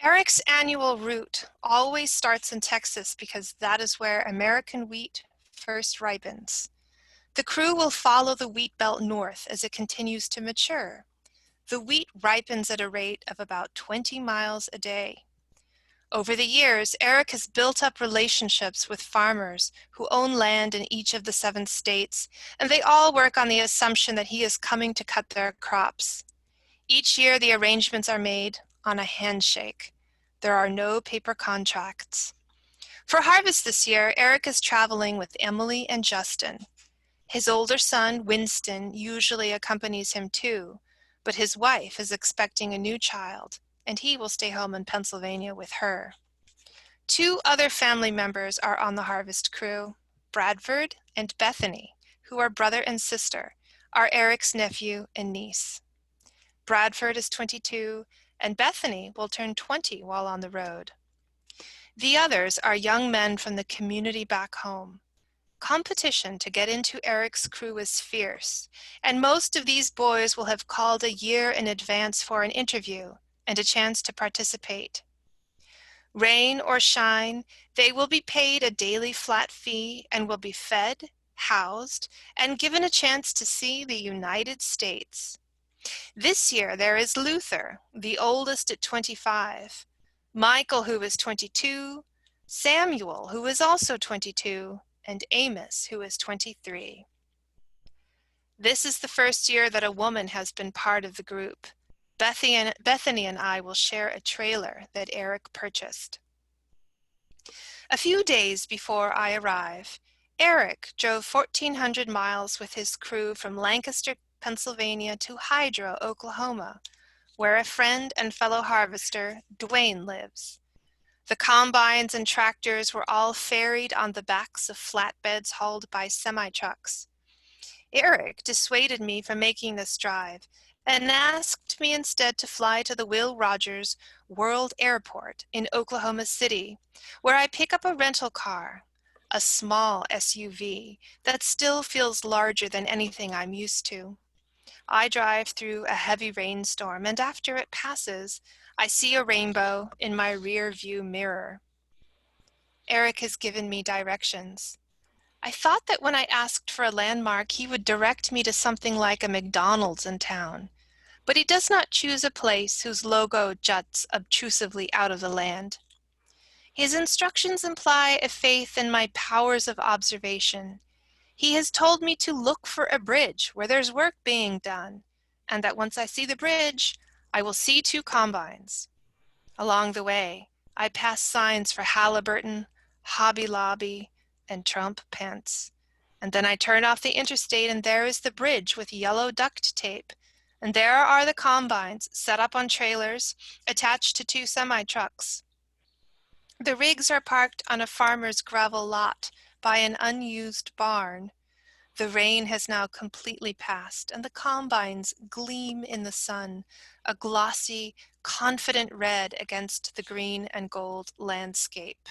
Eric's annual route always starts in Texas because that is where American wheat first ripens. The crew will follow the wheat belt north as it continues to mature. The wheat ripens at a rate of about 20 miles a day. Over the years, Eric has built up relationships with farmers who own land in each of the 7 states, and they all work on the assumption that he is coming to cut their crops. Each year, the arrangements are made on a handshake. There are no paper contracts. For harvest this year, Eric is traveling with Emily and Justin. His older son, Winston, usually accompanies him too, but his wife is expecting a new child, and he will stay home in Pennsylvania with her. 2 other family members are on the harvest crew, Bradford and Bethany, who are brother and sister, are Eric's nephew and niece. Bradford is 22, and Bethany will turn 20 while on the road. The others are young men from the community back home. Competition to get into Eric's crew is fierce, and most of these boys will have called a year in advance for an interview and a chance to participate. Rain or shine, they will be paid a daily flat fee and will be fed, housed, and given a chance to see the United States. This year there is Luther, the oldest at 25, Michael, who is 22, Samuel, who is also 22, and Amos, who is 23. This is the first year that a woman has been part of the group. Bethany and I will share a trailer that Eric purchased. A few days before I arrive, Eric drove 1,400 miles with his crew from Lancaster, Pennsylvania to Hydro, Oklahoma, where a friend and fellow harvester, Dwayne, lives. The combines and tractors were all ferried on the backs of flatbeds hauled by semi-trucks. Eric dissuaded me from making this drive and asked me instead to fly to the Will Rogers World Airport in Oklahoma City, where I pick up a rental car, a small SUV that still feels larger than anything I'm used to. I drive through a heavy rainstorm, and after it passes, I see a rainbow in my rear view mirror. Eric has given me directions. I thought that when I asked for a landmark, he would direct me to something like a McDonald's in town, but he does not choose a place whose logo juts obtrusively out of the land. His instructions imply a faith in my powers of observation. He has told me to look for a bridge where there's work being done, and that once I see the bridge, I will see 2 combines. Along the way, I pass signs for Halliburton, Hobby Lobby, and Trump Pence. And then I turn off the interstate, and there is the bridge with yellow duct tape. And there are the combines set up on trailers attached to 2 semi-trucks. The rigs are parked on a farmer's gravel lot by an unused barn. The rain has now completely passed, and the combines gleam in the sun, a glossy, confident red against the green and gold landscape.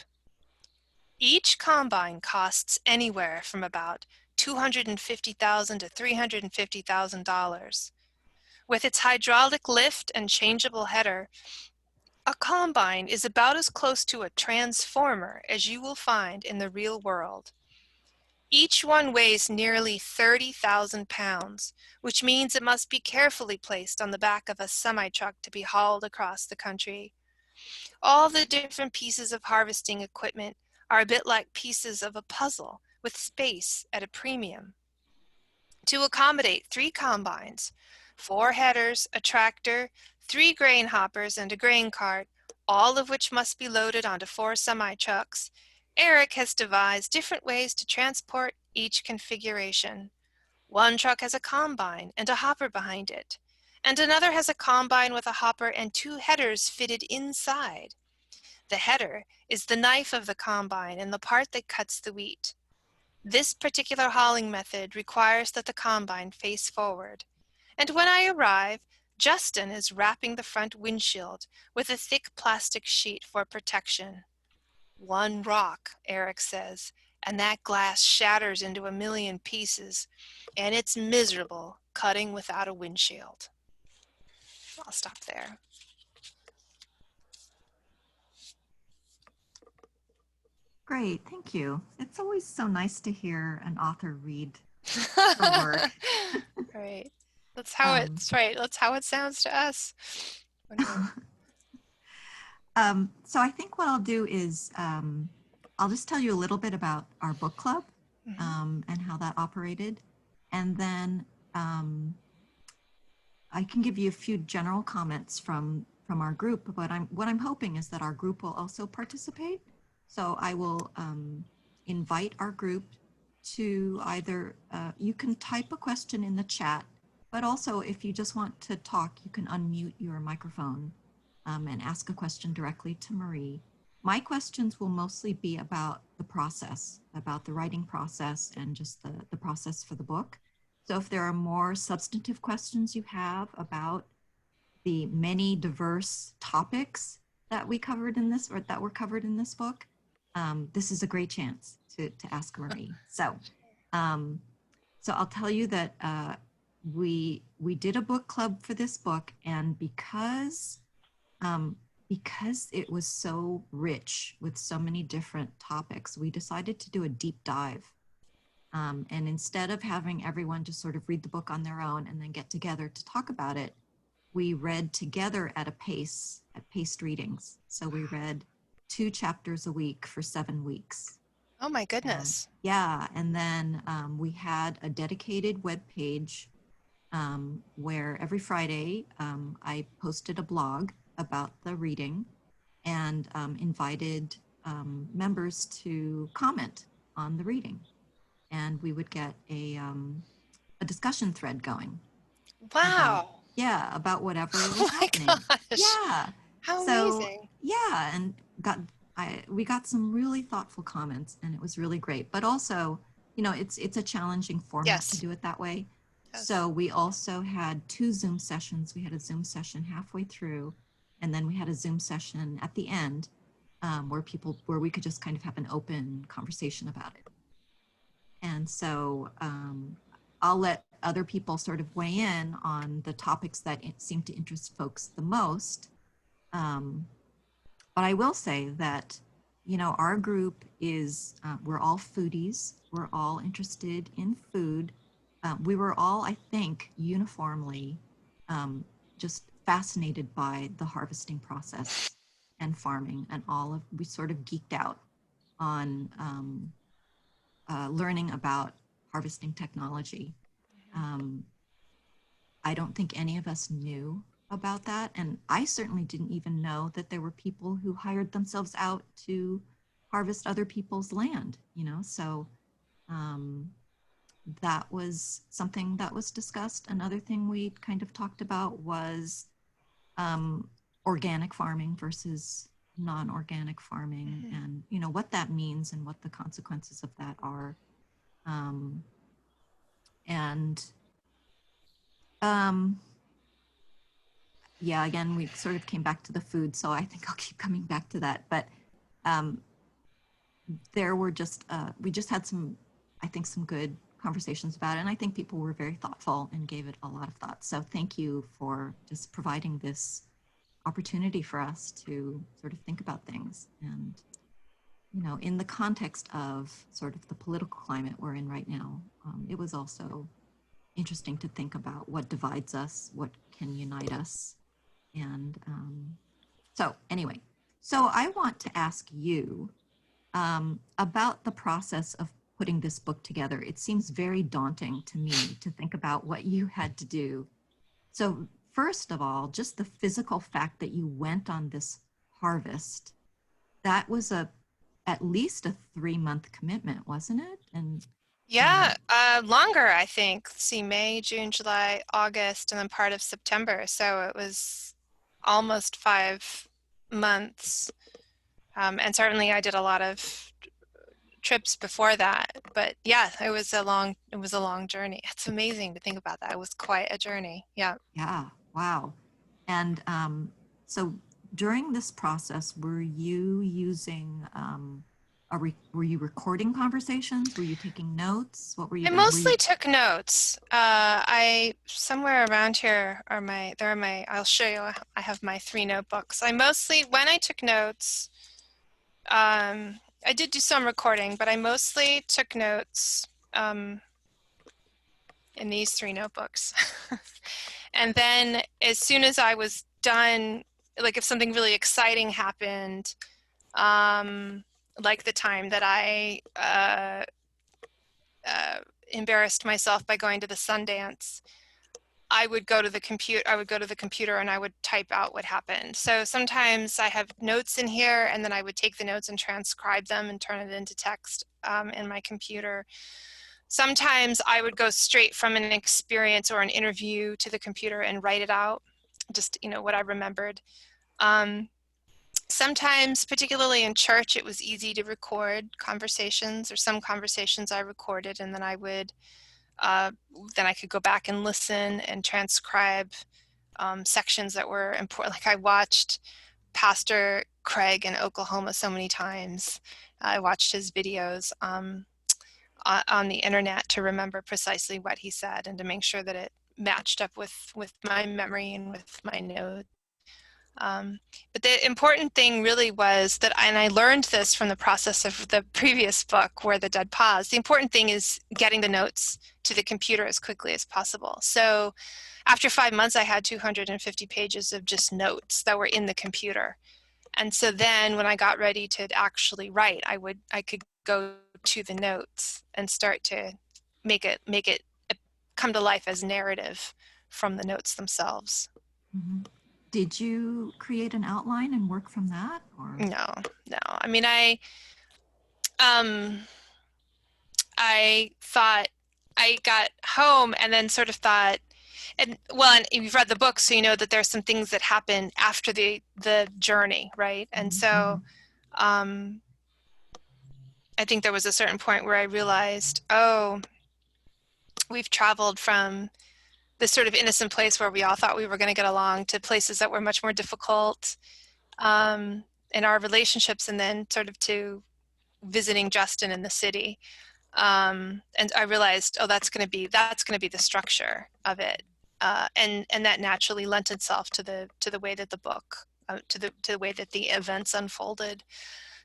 Each combine costs anywhere from about $250,000 to $350,000. With its hydraulic lift and changeable header, a combine is about as close to a transformer as you will find in the real world. Each one weighs nearly 30,000 pounds, which means it must be carefully placed on the back of a semi-truck to be hauled across the country. All the different pieces of harvesting equipment are a bit like pieces of a puzzle with space at a premium. To accommodate 3 combines, 4 headers, a tractor, 3 grain hoppers, and a grain cart, all of which must be loaded onto 4 semi-trucks, Eric has devised different ways to transport each configuration. One truck has a combine and a hopper behind it, and another has a combine with a hopper and 2 headers fitted inside. The header is the knife of the combine and the part that cuts the wheat. This particular hauling method requires that the combine face forward. And when I arrive, Justin is wrapping the front windshield with a thick plastic sheet for protection. "One rock," Eric says, "and that glass shatters into a million pieces, and it's miserable cutting without a windshield." I'll stop there. Great, thank you. It's always so nice to hear an author read her work. Right. That's how Um, it's right. That's how it sounds to us. When we're so I think what I'll do is I'll just tell you a little bit about our book club Mhm. and how that operated. And then I can give you a few general comments from our group. But what I'm hoping is that our group will also participate. So I will invite our group to either you can type a question in the chat, but also if you just want to talk, you can unmute your microphone and ask a question directly to Marie. My questions will mostly be about the process, about the writing process and just the process for the book. So if there are more substantive questions you have about the many diverse topics that we covered in this or that were covered in this book, this is a great chance to ask Marie. Um, so I'll tell you that we did a book club for this book, and because it was so rich with so many different topics, we decided to do a deep dive. And instead of having everyone just sort of read the book on their own and then get together to talk about it, we read together at paced readings. So we read 2 chapters a week for 7 weeks. Oh my goodness. Yeah, and then we had a dedicated web page where every Friday I posted a blog about the reading and invited members to comment on the reading. And we would get a discussion thread going about, Wow. yeah, about whatever Oh was my happening. gosh. Yeah. How So, amazing. yeah, and we got some really thoughtful comments and it was really great. But also, it's a challenging format to Yes. do it that way. Yes. So we also had 2 Zoom sessions. We had a Zoom session halfway through, and then we had a Zoom session at the end where we could just kind of have an open conversation about it. And so I'll let other people sort of weigh in on the topics that seem to interest folks the most. Um, but I will say that, our group we're all foodies. We're all interested in food. We were all, I think, uniformly just fascinated by the harvesting process and farming, and we sort of geeked out on learning about harvesting technology. Um, I don't think any of us knew about that. And I certainly didn't even know that there were people who hired themselves out to harvest other people's land. So um, that was something that was discussed. Another thing we kind of talked about was um, organic farming versus non-organic farming, Mhm. and what that means and what the consequences of that are. Um, and um, yeah, again, we sort of came back to the food, so I think I'll keep coming back to that. But um, we just had I think, some good conversations about it. And I think people were very thoughtful and gave it a lot of thought. So thank you for just providing this opportunity for us to sort of think about things. And, in the context of sort of the political climate we're in right now, it was also interesting to think about what divides us, what can unite us. And so anyway, so I want to ask you about the process of putting this book together. It seems very daunting to me to think about what you had to do. So first of all, just the physical fact that you went on this harvest, that was at least a 3-month commitment, wasn't it? And Yeah, longer, I think. Let's see, May, June, July, August, and then part of September. So it was almost 5 months. And certainly I did a lot of trips before that. But yeah, it was a long journey. It's amazing to think about that. It was quite a journey. Yeah. yeah, wow. And so during this process, were you using were you recording conversations? Were you taking notes? What were you I doing? Were mostly you took notes. I somewhere around here are I'll show you. I have my 3 notebooks. When I took notes, I did do some recording, but I mostly took notes in these 3 notebooks. And then as soon as I was done, like if something really exciting happened, like the time that I embarrassed myself by going to the Sundance, I would go to the computer and I would type out what happened. So sometimes I have notes in here, and then I would take the notes and transcribe them and turn it into text in my computer. Sometimes I would go straight from an experience or an interview to the computer and write it out, just, what I remembered. Sometimes, particularly in church, it was easy to record conversations, or some conversations I recorded, and then I could go back and listen and transcribe sections that were important. Like I watched Pastor Craig in Oklahoma so many times. I watched his videos on the internet to remember precisely what he said and to make sure that it matched up with my memory and with my notes. But the important thing really was that, and I learned this from the process of the previous book, Where the Dead Pause, the important thing is getting the notes to the computer as quickly as possible. So after 5 months, I had 250 pages of just notes that were in the computer. And so then when I got ready to actually write, I could go to the notes and start to make it come to life as narrative from the notes themselves. Mm-hmm. Did you create an outline and work from that, or? No. I mean, I thought, I got home and then sort of thought, and you've read the book, so you know that there's some things that happen after the journey, right? And so I think there was a certain point where I realized, oh, we've traveled from this sort of innocent place where we all thought we were going to get along to places that were much more difficult in our relationships, and then sort of to visiting Justin in the city. And I realized, oh, that's going to be the structure of it, and that naturally lent itself to the way that the book, to the way that the events unfolded.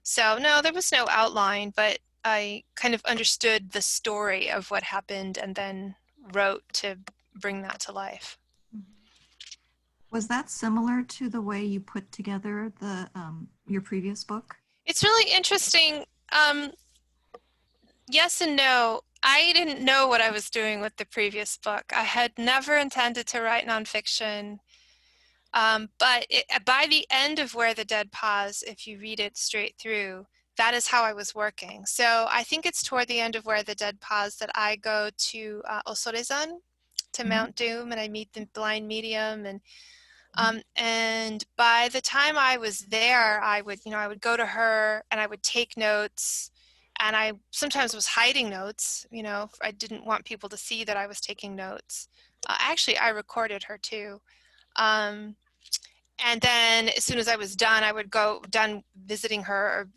So no, there was no outline, but I kind of understood the story of what happened and then wrote to bring that to life. Was that similar to the way you put together the your previous book? It's really interesting. Yes and no. I didn't know what I was doing with the previous book. I had never intended to write nonfiction. But by the end of Where the Dead Pause, if you read it straight through, that is how I was working. So I think it's toward the end of Where the Dead Pause that I go to Osorezan, to Mount Doom, and I meet the blind medium. And by the time I was there, I would go to her and I would take notes. And I sometimes was hiding notes, I didn't want people to see that I was taking notes. Actually, I recorded her too. Um, and then as soon as I was done, done visiting her or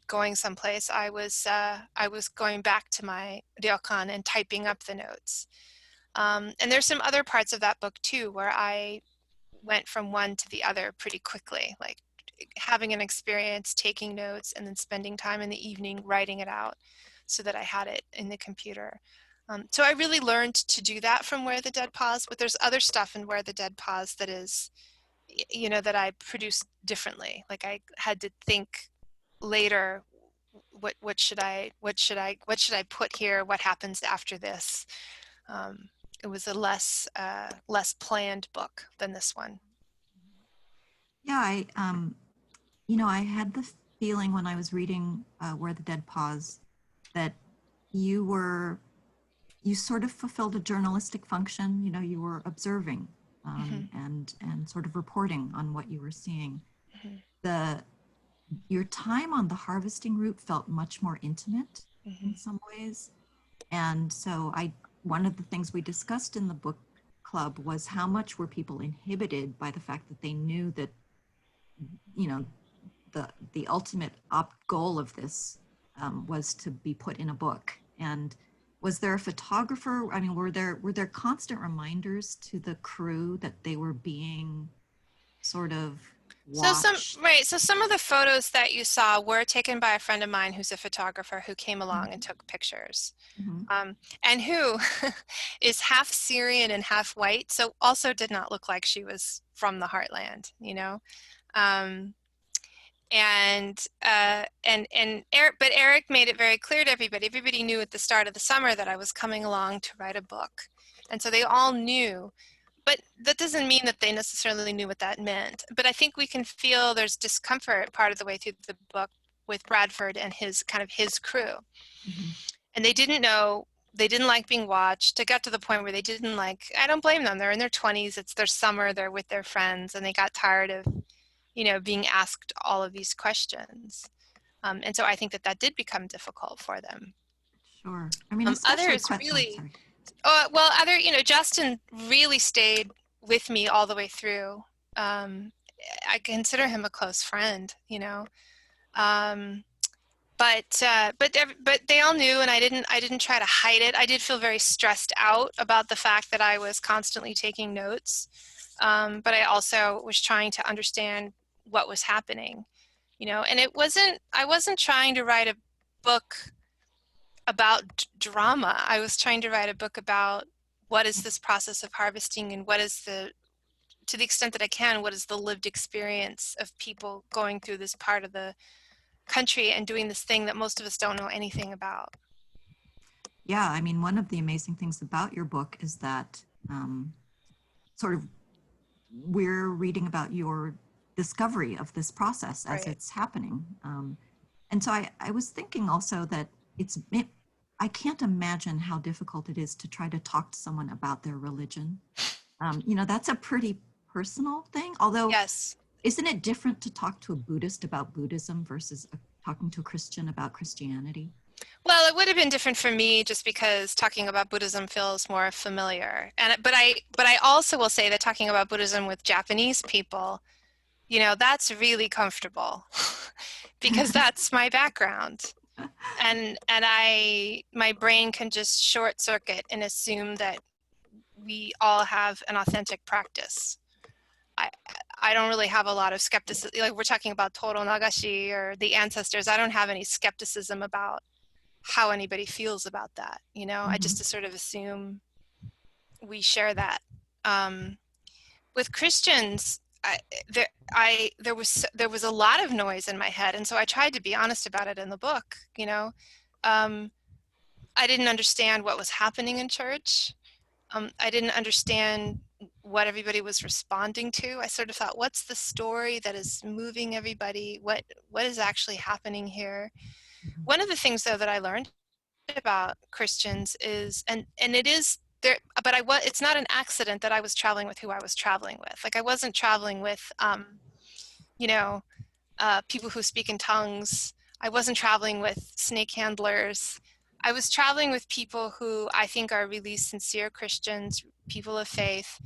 going someplace, I was going back to my ryokan and typing up the notes. And there's some other parts of that book too, where I went from one to the other pretty quickly, like having an experience, taking notes, and then spending time in the evening writing it out so that I had it in the computer. So I really learned to do that from Where the Dead Pause, but there's other stuff in Where the Dead Pause that is, that I produced differently. Like I had to think later, what should I put here? What happens after this? It was a less planned book than this one. Yeah, I had the feeling when I was reading Where the Dead Pause that you sort of fulfilled a journalistic function. You were observing and sort of reporting on what you were seeing. Your time on the harvesting route felt much more intimate in some ways. And so one of the things we discussed in the book club was how much were people inhibited by the fact that they knew that, the ultimate goal of this was to be put in a book. And was there a photographer? I mean, were there constant reminders to the crew that they were being sort of watched. So some of the photos that you saw were taken by a friend of mine who's a photographer who came along and took pictures. Mhm. And who is half Syrian and half white, so also did not look like she was from the heartland, you know. Um, and Eric, but Eric made it very clear to everybody. Everybody knew at the start of the summer that I was coming along to write a book, and so they all knew. But that doesn't mean that they necessarily knew what that meant. But I think we can feel there's discomfort part of the way through the book with Bradford and his crew. Mhm. And they didn't know, they didn't like being watched. It got to the point where they didn't like, I don't blame them. They're in their 20s, it's their summer, they're with their friends, and they got tired of, being asked all of these questions. And so I think that did become difficult for them. Sure. I mean, especially Others really, sorry. Justin really stayed with me all the way through. I consider him a close friend, Um, but they all knew, and I didn't try to hide it. I did feel very stressed out about the fact that I was constantly taking notes, but I also was trying to understand what was happening, and I wasn't trying to write a book about drama. I was trying to write a book about what is this process of harvesting, and what is to the extent that I can, what is the lived experience of people going through this part of the country and doing this thing that most of us don't know anything about. Yeah, I mean, one of the amazing things about your book is that sort of we're reading about your discovery of this process as Right. it's happening. And so I was thinking also that I can't imagine how difficult it is to try to talk to someone about their religion. That's a pretty personal thing, although Yes. isn't it different to talk to a Buddhist about Buddhism versus talking to a Christian about Christianity? Well, it would have been different for me just because talking about Buddhism feels more familiar. But I also will say that talking about Buddhism with Japanese people, that's really comfortable because that's my background. And my brain can just short circuit and assume that we all have an authentic practice. I I don't really have a lot of skepticism. Like we're talking about Toro Nagashi or the ancestors. I don't have any skepticism about how anybody feels about that. I Hmm. just sort of assume we share that. Um, with Christians, there was a lot of noise in my head, and so I tried to be honest about it in the book. Um, I didn't understand what was happening in church. I didn't understand what everybody was responding to. I sort of thought, what's the story that is moving everybody? What is actually happening here? One of the things, though, that I learned about Christians is, and it is there, but it's not an accident that I was traveling with who I was traveling with. Like I wasn't traveling with, you know, people who speak in tongues. I wasn't traveling with snake handlers. I was traveling with people who I think are really sincere Christians, people of faith,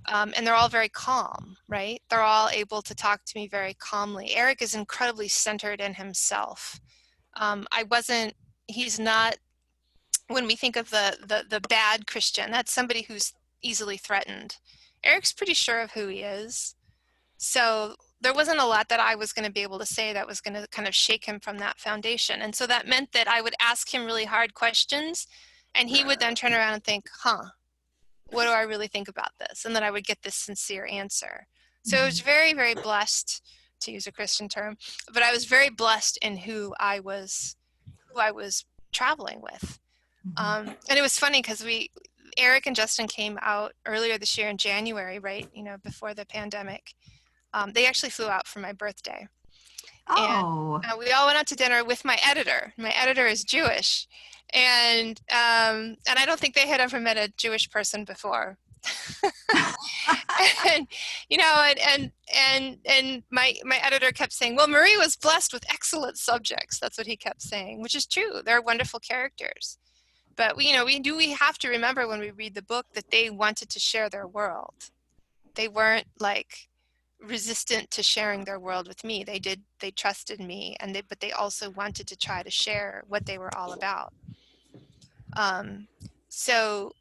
and they're all very calm, right? They're all able to talk to me very calmly. Eric is incredibly centered in himself. I wasn't, he's not, when we think of the bad Christian, that's somebody who's easily threatened. Eric's pretty sure of who he is. So there wasn't a lot that I was going to be able to say that was going to kind of shake him from that foundation. And so that meant that I would ask him really hard questions, and he would then turn around and think, what do I really think about this? And then I would get this sincere answer. So I was very, very blessed, to use a Christian term, but I was very blessed in who I was traveling with. Hmm. And it was funny because Eric and Justin came out earlier this year in January, right? Before the pandemic. They actually flew out for my birthday, and Oh, we all went out to dinner with my editor. My editor is Jewish, and I don't think they had ever met a Jewish person before. and and my editor kept saying, well, Marie was blessed with excellent subjects. That's what he kept saying, which is true. They're wonderful characters. But we have to remember when we read the book that they wanted to share their world. They weren't like resistant to sharing their world with me. They trusted me, but they also wanted to try to share what they were all about. So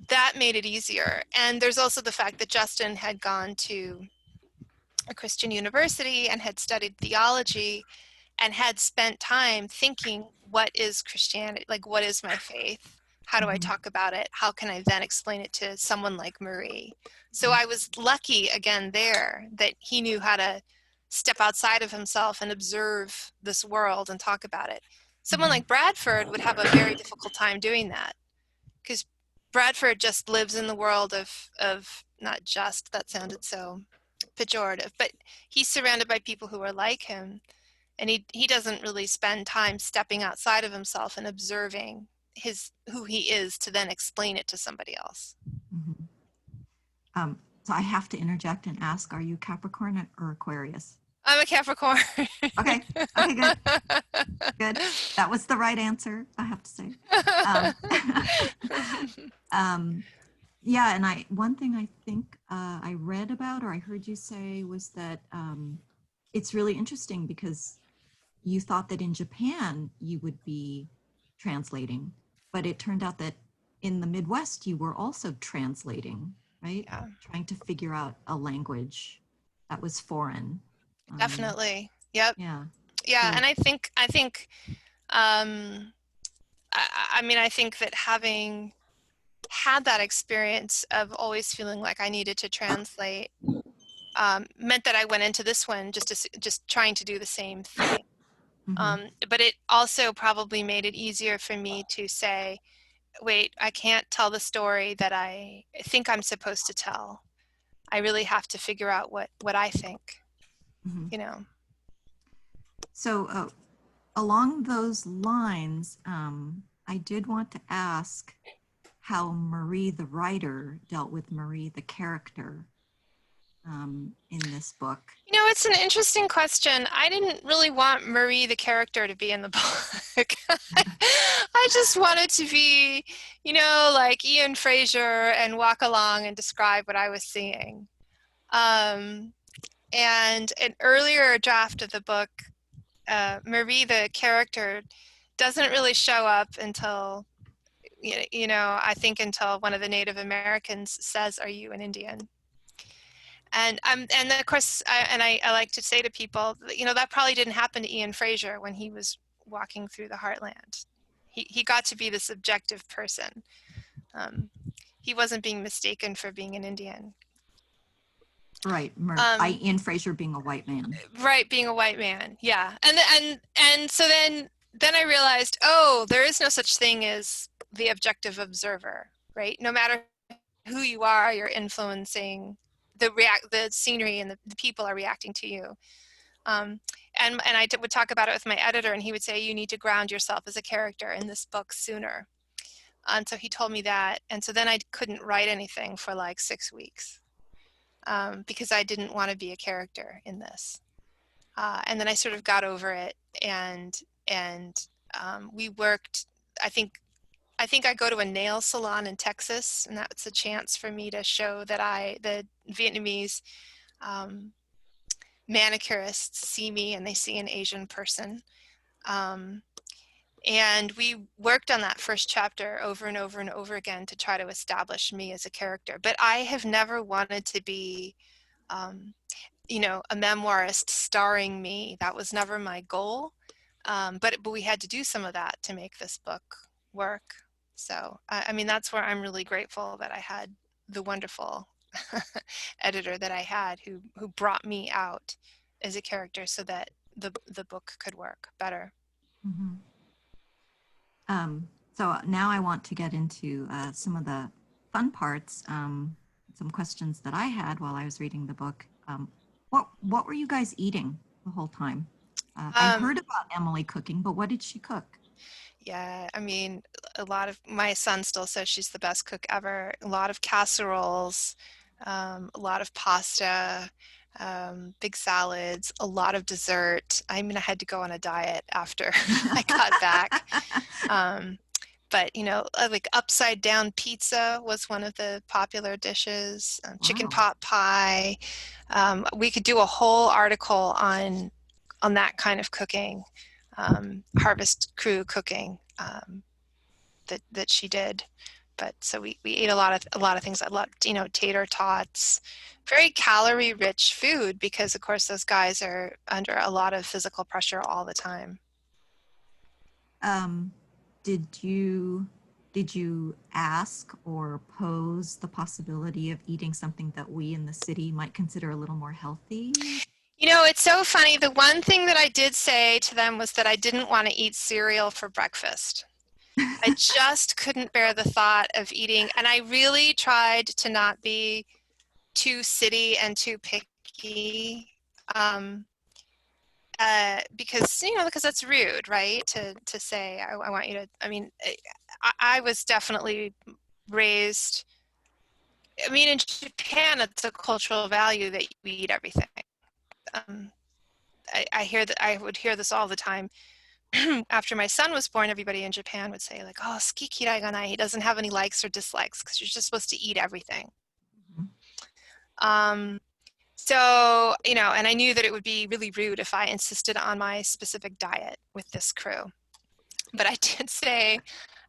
that made it easier. And there's also the fact that Justin had gone to a Christian university and had studied theology and had spent time thinking, what is Christianity? Like, what is my faith? How do I Mhm. talk about it? How can I then explain it to someone like Marie? So Mhm. I was lucky again there that he knew how to step outside of himself and observe this world and talk about it. Someone Mhm. like Bradford would have a very difficult time doing that, because Bradford just lives in the world of not just, that sounded so pejorative, but he's surrounded by people who are like him, and he doesn't really spend time stepping outside of himself and observing who he is to then explain it to somebody else. Mhm. So I have to interject and ask, are you Capricorn or Aquarius? I'm a Capricorn. Okay. Okay, good. Good. That was the right answer, I have to say. Um, um, yeah, and one thing I think I read about or I heard you say was that it's really interesting because you thought that in Japan you would be translating, but it turned out that in the Midwest you were also translating, right? Yeah, Trying to figure out a language that was foreign. definitely. Yep. Yeah. Yeah, So, and I think um, I mean, I think that having had that experience of always feeling like I needed to translate meant that I went into this one just trying to do the same thing. mhm, But it also probably made it easier for me to say, wait, I can't tell the story that I think I'm supposed to tell. I really have to figure out what I think, mhm. you know. So along those lines, I did want to ask how Marie the writer dealt with Marie the character in this book. You know, it's an interesting question. I didn't really want Marie, the character, to be in the book. I just wanted to be, like Ian Fraser and walk along and describe what I was seeing. Um, and an earlier draft of the book, Marie, the character, doesn't really show up until, I think until one of the Native Americans says, "Are you an Indian?" And then of course, I like to say to people, that probably didn't happen to Ian Fraser when he was walking through the heartland. He got to be this objective person. Um, he wasn't being mistaken for being an Indian. Right, Um, Ian Fraser being a white man. right, being a white man, yeah. And so then I realized, oh, there is no such thing as the objective observer, right? No matter who you are, you're influencing the scenery, and the people are reacting to you. Um, and I would talk about it with my editor, and he would say, you need to ground yourself as a character in this book sooner. And so he told me that. And so then I couldn't write anything for like 6 weeks, because I didn't want to be a character in this. And then I sort of got over it, and we worked. I think I go to a nail salon in Texas, and that's a chance for me to show that the Vietnamese um, manicurists see me and they see an Asian person. Um, and we worked on that first chapter over and over and over again to try to establish me as a character. But I have never wanted to be, um, a memoirist starring me. That was never my goal. But we had to do some of that to make this book work. So, I mean, that's where I'm really grateful that I had the wonderful editor that I had who brought me out as a character so that the book could work better. Mhm. So now I want to get into some of the fun parts, some questions that I had while I was reading the book. What were you guys eating the whole time? I Um, heard about Emily cooking, but what did she cook? yeah, I mean, a lot of my son still says she's the best cook ever. A lot of casseroles, a lot of pasta, big salads, a lot of dessert. I mean, I had to go on a diet after I got back. Um, but like upside down pizza was one of the popular dishes. Chicken Wow. pot pie. We could do a whole article on that kind of cooking, harvest crew cooking, that she did. But so we ate a lot of things. I loved, tater tots, very calorie rich food because of course those guys are under a lot of physical pressure all the time. Did you ask or pose the possibility of eating something that we in the city might consider a little more healthy? It's so funny. The one thing that I did say to them was that I didn't want to eat cereal for breakfast. I just couldn't bear the thought of eating, and I really tried to not be too city and too picky, because that's rude, right? To say I want you to. I mean, I was definitely raised. I mean, in Japan, it's a cultural value that you eat everything. Um, I hear that I would hear this all the time. After my son was born, everybody in Japan would say like, "Oh, ski kirai ga nai." He doesn't have any likes or dislikes because you're just supposed to eat everything. Mhm. So, and I knew that it would be really rude if I insisted on my specific diet with this crew. But I did say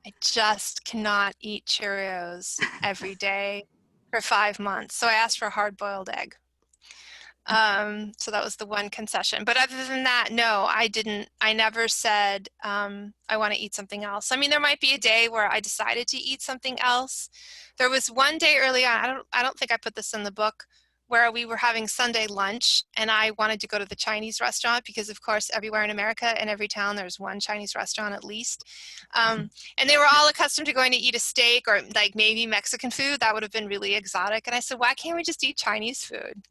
I just cannot eat Cheerios every day for 5 months. So I asked for a hard-boiled egg. So that was the one concession. But other than that, no, I didn't. I never said I want to eat something else. I mean, there might be a day where I decided to eat something else. There was one day early on. I don't think I put this in the book, where we were having Sunday lunch, and I wanted to go to the Chinese restaurant because, of course, everywhere in America, in every town, there's one Chinese restaurant at least. And they were all accustomed to going to eat a steak or like maybe Mexican food. That would have been really exotic. And I said, why can't we just eat Chinese food?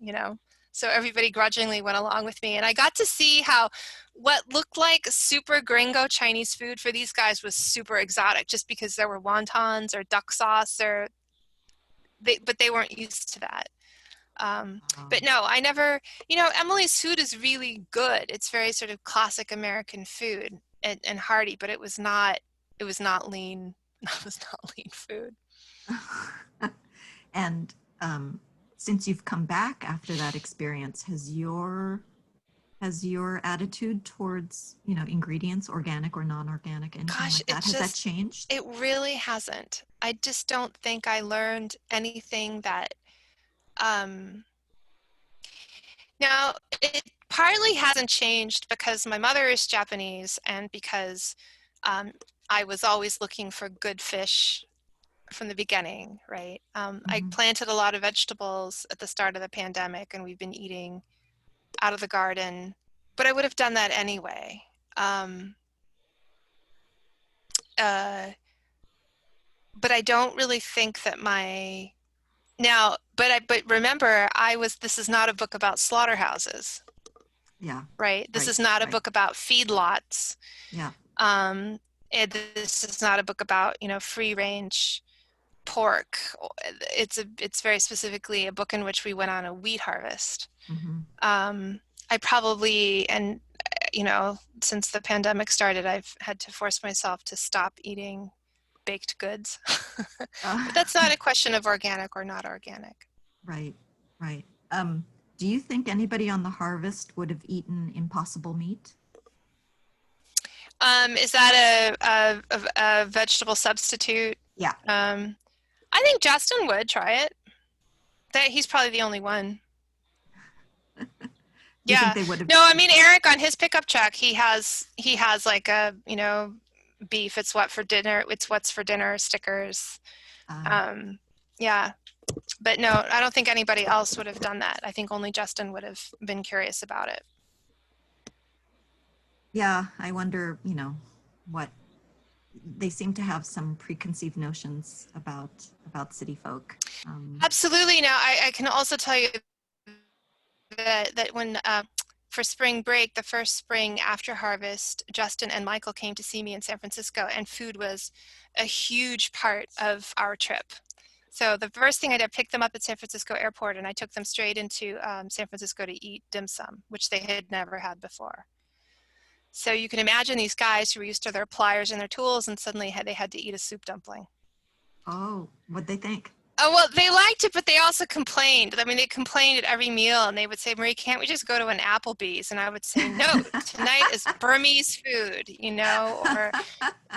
So everybody grudgingly went along with me. And I got to see how what looked like super gringo Chinese food for these guys was super exotic just because there were wontons or duck sauce but they weren't used to that. But no, I never, Emily's food is really good. It's very sort of classic American food and hearty, but it was not lean. It was not lean food. And since you've come back after that experience, has your attitude towards ingredients, organic or non-organic, anything Gosh, like that, has that changed? it really hasn't. I just don't think I learned anything that, now it partly hasn't changed because my mother is Japanese and because I was always looking for good fish from the beginning, right? I Mhm. planted a lot of vegetables at the start of the pandemic and we've been eating out of the garden, but I would have done that anyway. But I don't really think that but remember, this is not a book about slaughterhouses, Yeah. right? This Right. is not a Right. book about feedlots. Yeah. This is not a book about, free range pork. It's very specifically a book in which we went on a wheat harvest. Mm-hmm. I probably, and since the pandemic started, I've had to force myself to stop eating baked goods. But that's not a question of organic or not organic. Right. Right. Do you think anybody on the harvest would have eaten impossible meat? Is that a vegetable substitute? Yeah. I think Justin would try it. He's probably the only one. Do you think Yeah. they would have? No, I mean Eric on his pickup truck, he has like a, beef, it's what's for dinner stickers. Yeah. But no, I don't think anybody else would have done that. I think only Justin would have been curious about it. Yeah, I wonder, what they seem to have some preconceived notions about city folk. Absolutely. Now, I can also tell you that when for spring break, the first spring after harvest, Justin and Michael came to see me in San Francisco, and food was a huge part of our trip. So the first thing I did, I picked them up at San Francisco airport, and I took them straight into San Francisco to eat dim sum, which they had never had before. So you can imagine these guys who were used to their pliers and their tools, and suddenly they had to eat a soup dumpling. Oh, what'd they think? Oh, well, they liked it, but they also complained. I mean, they complained at every meal, and they would say, Marie, can't we just go to an Applebee's? And I would say, no, tonight is Burmese food, or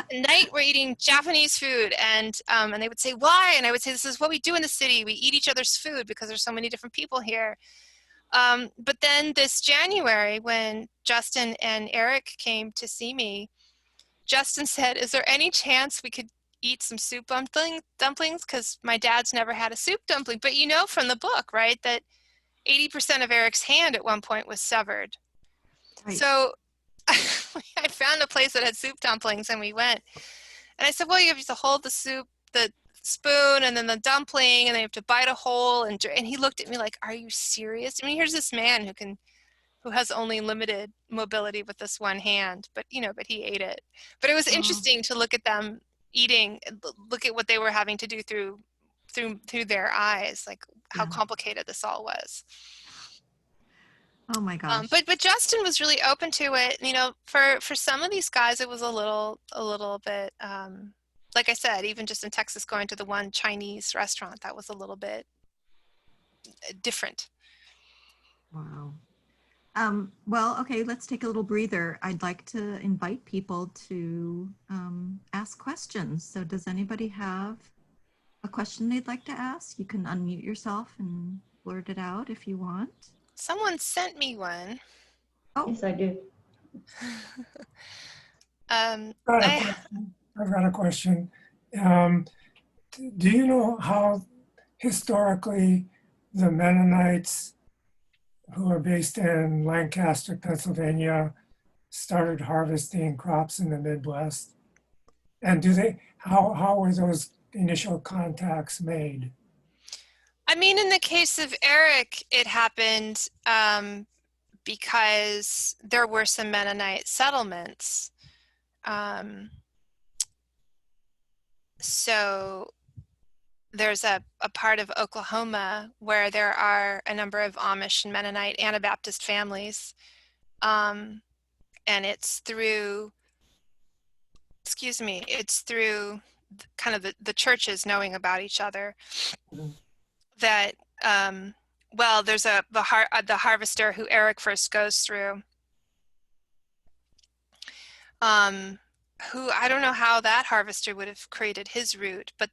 tonight we're eating Japanese food. And they would say, why? And I would say, this is what we do in the city. We eat each other's food because there's so many different people here. But then this January, when Justin and Eric came to see me, Justin said, is there any chance we could eat some soup dumplings? Because my dad's never had a soup dumpling. But you know from the book, right, that 80% of Eric's hand at one point was severed. Right. So I found a place that had soup dumplings, and we went. And I said, well, you have to hold the soup, the spoon, and then the dumpling, and then you have to bite a hole. And he looked at me like, are you serious? I mean, here's this man who has only limited mobility with this one hand, but he ate it. But it was Oh, interesting to look at them eating, look at what they were having to do through their eyes, like how yeah. complicated this all was. Oh my gosh. But Justin was really open to it. For some of these guys, it was a little bit, like I said, even just in Texas, going to the one Chinese restaurant, that was a little bit different. Wow. Well, okay, let's take a little breather. I'd like to invite people to ask questions. So does anybody have a question they'd like to ask? You can unmute yourself and blurt it out if you want. Someone sent me one. Oh, Yes, I do. Got a I question. I've got a question. Um, do you know how historically the Mennonites, who are based in Lancaster, Pennsylvania, started harvesting crops in the Midwest? And how were those initial contacts made? mean, in the case of Eric, it happened because there were some Mennonite settlements. So there's a part of Oklahoma where there are a number of Amish and Mennonite Anabaptist families. And it's through kind of the churches knowing about each other that there's the harvester who Eric first goes through, who I don't know how that harvester would have created his route, but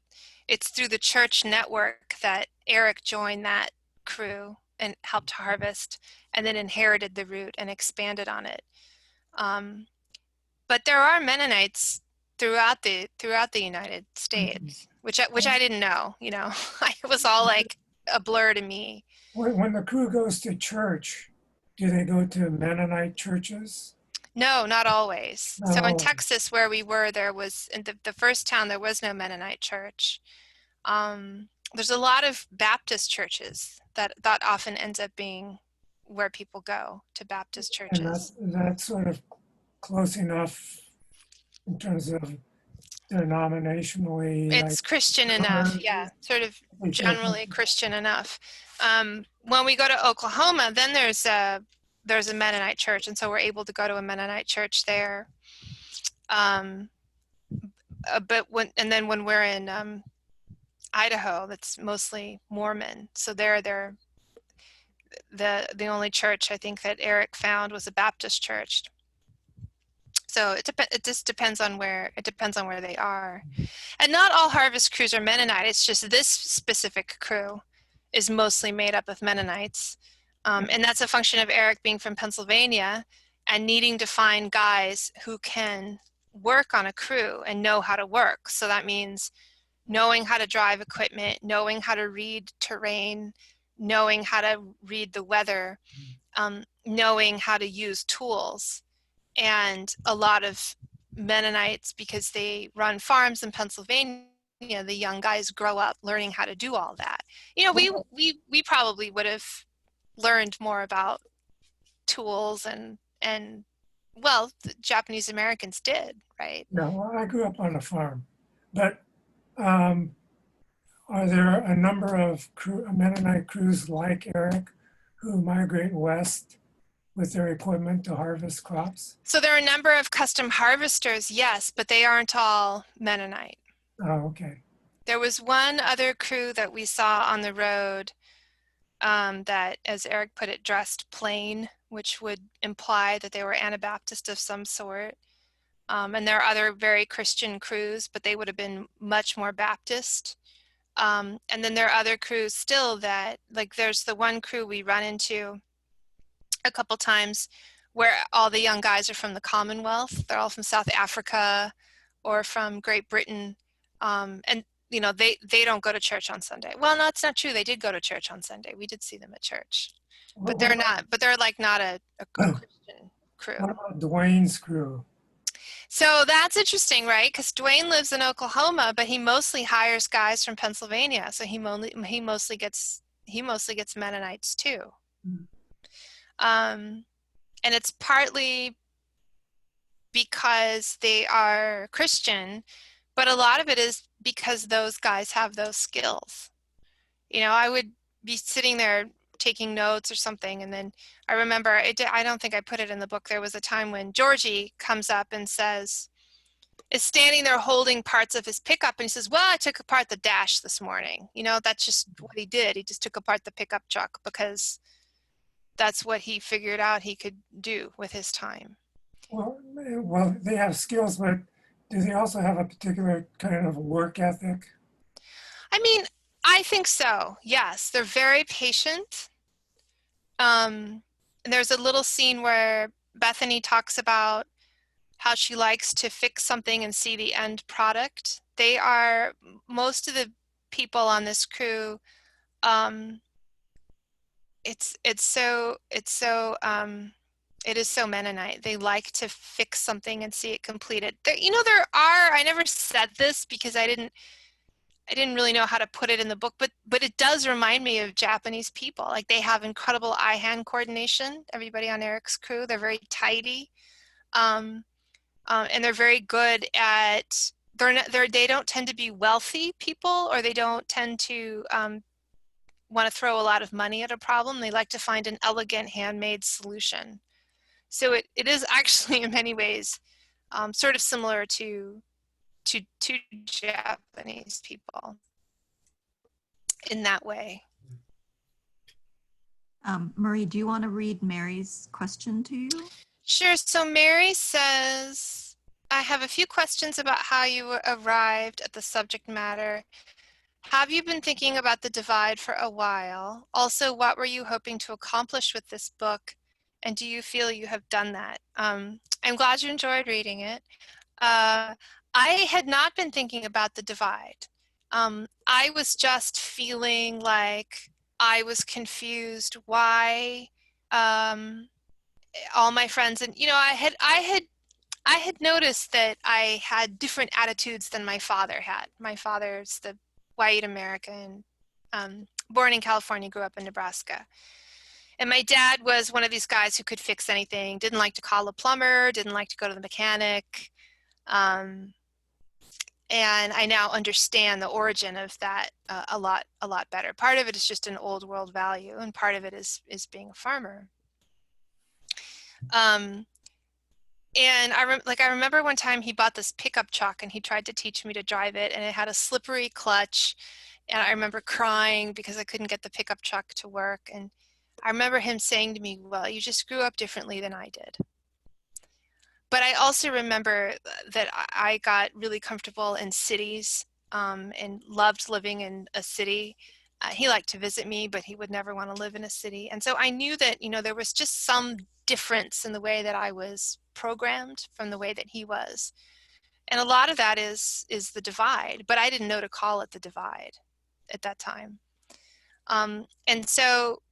it's through the church network that Eric joined that crew and helped harvest, and then inherited the route and expanded on it. But there are Mennonites throughout the United States, which I didn't know. It was all like a blur to me. When the crew goes to church, do they go to Mennonite churches? No, not always. So in No. Texas, where we were, there was in the first town there was no Mennonite church. There's a lot of Baptist churches that often ends up being where people go to Baptist And churches. that's sort of close enough in terms of denominationally, like, It's Christian enough, yeah, sort of generally Christian enough. When we go to Oklahoma, then there's a Mennonite church, and so we're able to go to a Mennonite church there. But when we're in Idaho, that's mostly Mormon. So they're the only church I think that Eric found was a Baptist church. So it just depends on where they are. And not all harvest crews are Mennonite. It's just this specific crew is mostly made up of Mennonites. And that's a function of Eric being from Pennsylvania and needing to find guys who can work on a crew and know how to work. So that means knowing how to drive equipment, knowing how to read terrain, knowing how to read the weather, knowing how to use tools. And a lot of Mennonites, because they run farms in Pennsylvania, the young guys grow up learning how to do all that. We probably would have learned more about tools and well, the Japanese Americans did, right? no, well, I grew up on a farm, but are there a number of Mennonite crews like Eric who migrate west with their equipment to harvest crops? So there are a number of custom harvesters, yes, but they aren't all Mennonite. Oh, okay. There was one other crew that we saw on the road that, as Eric put it, dressed plain, which would imply that they were Anabaptist of some sort. And there are other very Christian crews, but they would have been much more Baptist. And then there are other crews still that, like there's the one crew we run into a couple times where all the young guys are from the Commonwealth. They're all from South Africa or from Great Britain. And you know, they don't go to church on Sunday. Well, no, it's not true. They did go to church on Sunday. We did see them at church, but they're not, but they're like not a Christian crew. What about Dwayne's crew? So that's interesting, right? Because Dwayne lives in Oklahoma, but he mostly hires guys from Pennsylvania. So he mostly gets Mennonites too. And it's partly because they are Christian, but a lot of it is because those guys have those skills. You know, I would be sitting there taking notes or something, and then I remember, I don't think I put it in the book, there was a time when Georgie comes up and is standing there holding parts of his pickup, and he says, well, I took apart the dash this morning. You know, that's just what he did. He just took apart the pickup truck because that's what he figured out he could do with his time. Well, they have skills, but do they also have a particular kind of work ethic? I mean, I think so. Yes, they're very patient. And there's a little scene where Bethany talks about how she likes to fix something and see the end product. Most of the people on this crew, it is so Mennonite. They like to fix something and see it completed. I never said this because I didn't really know how to put it in the book, but it does remind me of Japanese people. Like, they have incredible eye-hand coordination. Everybody on Eric's crew, they're very tidy, and they're very good at. They don't tend to be wealthy people, or they don't tend to want to throw a lot of money at a problem. They like to find an elegant handmade solution. So it is actually in many ways sort of similar to Japanese people in that way. Marie, do you want to read Mary's question to you? Sure. So Mary says, I have a few questions about how you arrived at the subject matter. Have you been thinking about the divide for a while? Also, what were you hoping to accomplish with this book? And do you feel you have done that? I'm glad you enjoyed reading it. I had not been thinking about the divide. I was just feeling like I was confused why all my friends, and I had noticed that I had different attitudes than my father had. My father's the white American, born in California, grew up in Nebraska. And my dad was one of these guys who could fix anything, didn't like to call a plumber, didn't like to go to the mechanic. And I now understand the origin of that a lot better. Part of it is just an old world value, and part of it is being a farmer. And I remember one time he bought this pickup truck and he tried to teach me to drive it, and it had a slippery clutch. And I remember crying because I couldn't get the pickup truck to work. And I remember him saying to me, well, you just grew up differently than I did. But I also remember that I got really comfortable in cities and loved living in a city. He liked to visit me, but he would never want to live in a city. And so I knew that, there was just some difference in the way that I was programmed from the way that he was. And a lot of that is the divide, but I didn't know to call it the divide at that time. And so,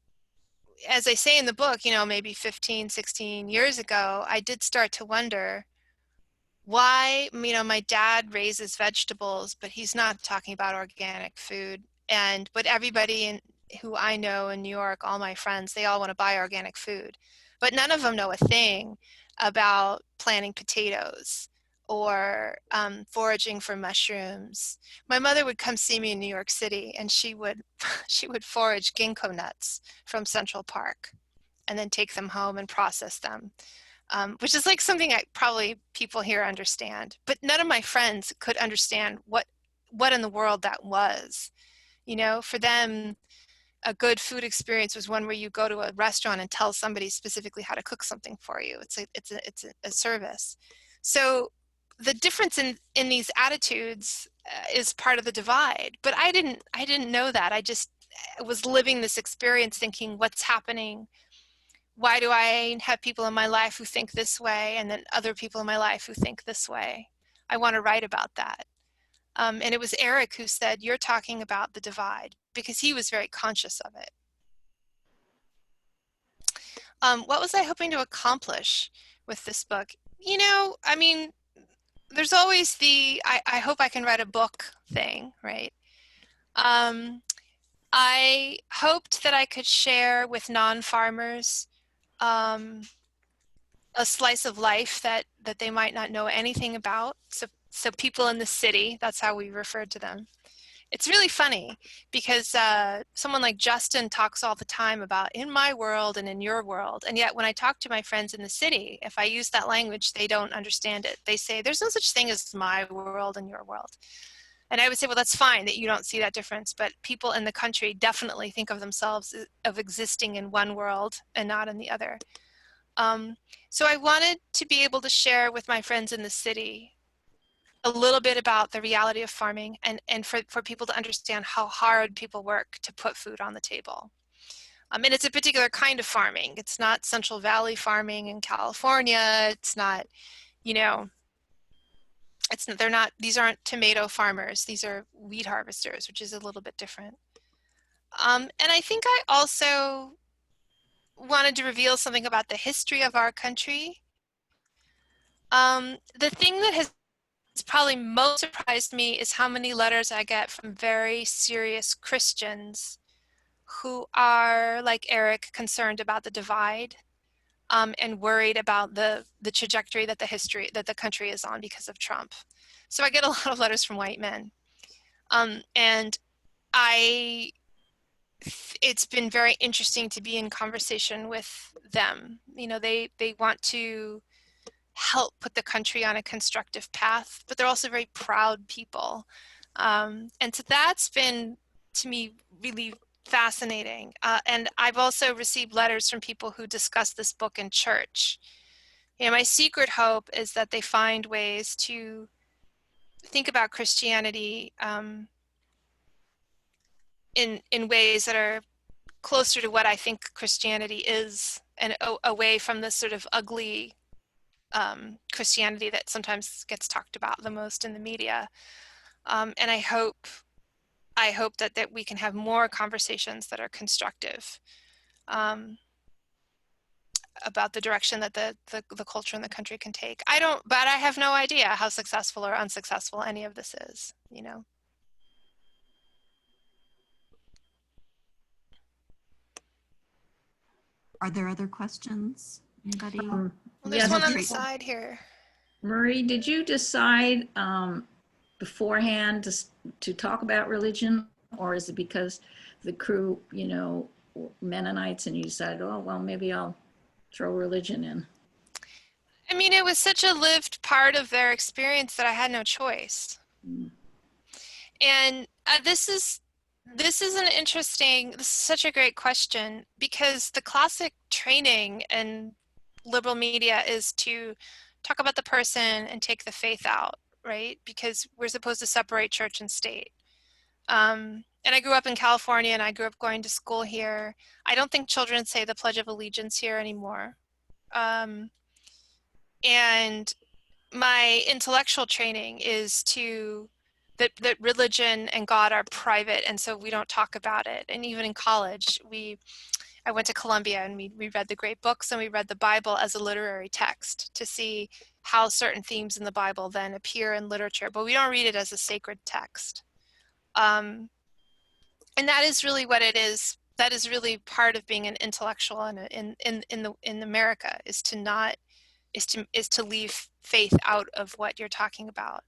as I say in the book, maybe 15, 16 years ago, I did start to wonder why, my dad raises vegetables, but he's not talking about organic food. But everybody who I know in New York, all my friends, they all want to buy organic food, but none of them know a thing about planting potatoes or foraging for mushrooms. My mother would come see me in New York City, and she would forage ginkgo nuts from Central Park and then take them home and process them, which is like something probably people here understand. But none of my friends could understand what what in the world that was. You know, for them, a good food experience was one where you go to a restaurant and tell somebody specifically how to cook something for you. It's a service. So the difference in these attitudes is part of the divide. But I didn't know that. I just was living this experience thinking, what's happening? Why do I have people in my life who think this way and then other people in my life who think this way? I want to write about that. And it was Eric who said, you're talking about the divide, because he was very conscious of it. What was I hoping to accomplish with this book? You know, I mean, there's always the, I hope I can write a book thing, right? I hoped that I could share with non-farmers a slice of life that they might not know anything about. So people in the city, that's how we referred to them. It's really funny because someone like Justin talks all the time about in my world and in your world. And yet when I talk to my friends in the city, if I use that language, they don't understand it. They say, there's no such thing as my world and your world. And I would say, well, that's fine that you don't see that difference. But people in the country definitely think of themselves of existing in one world and not in the other. So I wanted to be able to share with my friends in the city a little bit about the reality of farming and for people to understand how hard people work to put food on the table. And it's a particular kind of farming. It's not Central Valley farming in California. It's not, you know, these aren't tomato farmers. These are wheat harvesters, which is a little bit different. And I think I also wanted to reveal something about the history of our country. The thing that has probably most surprised me is how many letters I get from very serious Christians who are, like Eric, concerned about the divide and worried about the trajectory that the country is on because of Trump. So I get a lot of letters from white men. And it's been very interesting to be in conversation with them. You know, they want to help put the country on a constructive path, but they're also very proud people. And so that's been, to me, really fascinating. And I've also received letters from people who discuss this book in church. You know, my secret hope is that they find ways to think about Christianity in ways that are closer to what I think Christianity is, and away from this sort of ugly Christianity that sometimes gets talked about the most in the media. And I hope that we can have more conversations that are constructive about the direction that the culture and the country can take. But I have no idea how successful or unsuccessful any of this is, you know. Are there other questions? Anybody? Well, there's Yes, one on the side here. Marie, did you decide beforehand to talk about religion, or is it because the crew, you know, were Mennonites, and you decided, oh, well, maybe I'll throw religion in? I mean, it was such a lived part of their experience that I had no choice. Mm. And this is such a great question, because the classic training in liberal media is to talk about the person and take the faith out, right? Because we're supposed to separate church and state. And I grew up in California, and I grew up going to school here. I don't think children say the Pledge of Allegiance here anymore. And my intellectual training is that religion and God are private, and so we don't talk about it. And even in college, I went to Columbia, and we read the great books, and we read the Bible as a literary text to see how certain themes in the Bible then appear in literature, but we don't read it as a sacred text. And that is really what it is. That is really part of being an intellectual in America, is to leave faith out of what you're talking about.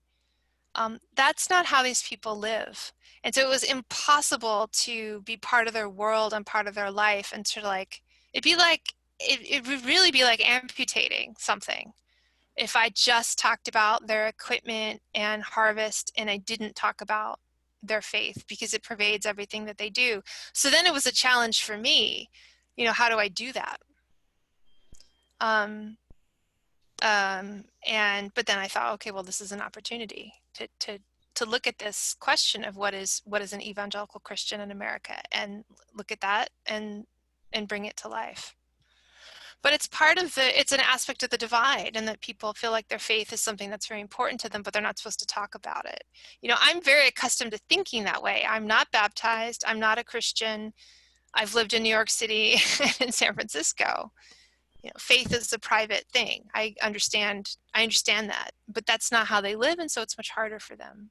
That's not how these people live. And so it was impossible to be part of their world and part of their life, and to it would really be like amputating something, if I just talked about their equipment and harvest and I didn't talk about their faith, because it pervades everything that they do. So then it was a challenge for me, how do I do that? But then I thought, okay, well, this is an opportunity to look at this question of what is an evangelical Christian in America, and look at that and bring it to life. But it's it's an aspect of the divide, and that people feel like their faith is something that's very important to them, but they're not supposed to talk about it. I'm very accustomed to thinking that way. I'm not baptized. I'm not a Christian. I've lived in New York City and in San Francisco. Faith is a private thing. I understand that, but that's not how they live, and so it's much harder for them.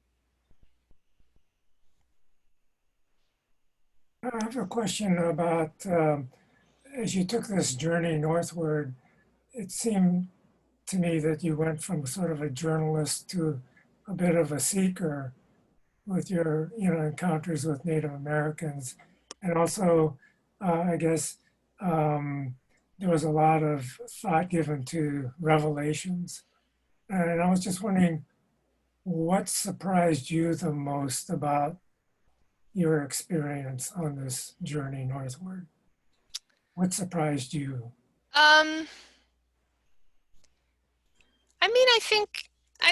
I have a question about, as you took this journey northward, it seemed to me that you went from sort of a journalist to a bit of a seeker with your, encounters with Native Americans. And also, I guess, there was a lot of thought given to revelations. And I was just wondering, what surprised you the most about your experience on this journey northward? What surprised you? I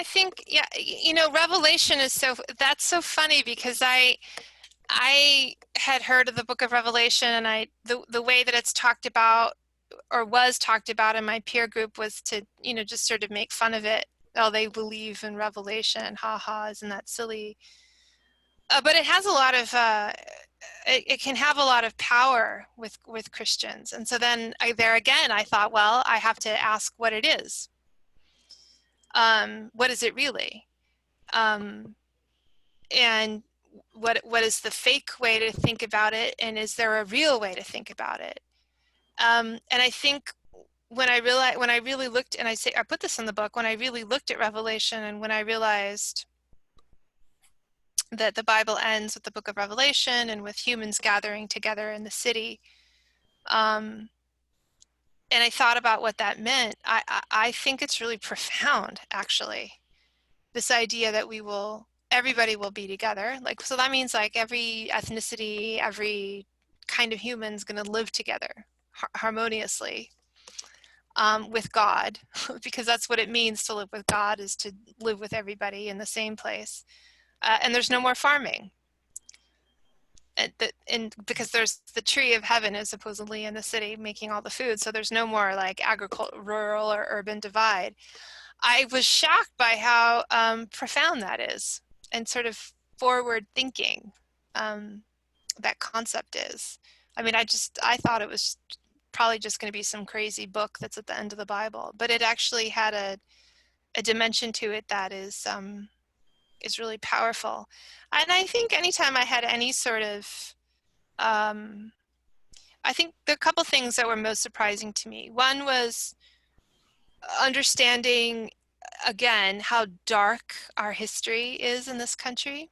think, yeah, Revelation is that's so funny, because I had heard of the book of Revelation, and the way that it's talked about, or was talked about in my peer group, was to, just sort of make fun of it. Oh, they believe in Revelation, haha, isn't that silly? But it has a lot of, it can have a lot of power with Christians. And so then there again, I thought, well, I have to ask what it is. What is it really? And what is the fake way to think about it? And is there a real way to think about it? And I think when I really looked, and I put this in the book, when I really looked at Revelation, and when I realized that the Bible ends with the book of Revelation and with humans gathering together in the city, and I thought about what that meant, I think it's really profound, actually. This idea that everybody will be together. So that means every ethnicity, every kind of human's going to live together harmoniously with God, because that's what it means to live with God, is to live with everybody in the same place. And there's no more farming. And because there's the tree of heaven is supposedly in the city making all the food, so there's no more rural or urban divide. I was shocked by how profound that is, and sort of forward thinking that concept is. I mean, I thought it was probably just going to be some crazy book that's at the end of the Bible, but it actually had a dimension to it that is really powerful. And I think anytime I had any sort of, I think there are a couple things that were most surprising to me. One was understanding, again, how dark our history is in this country.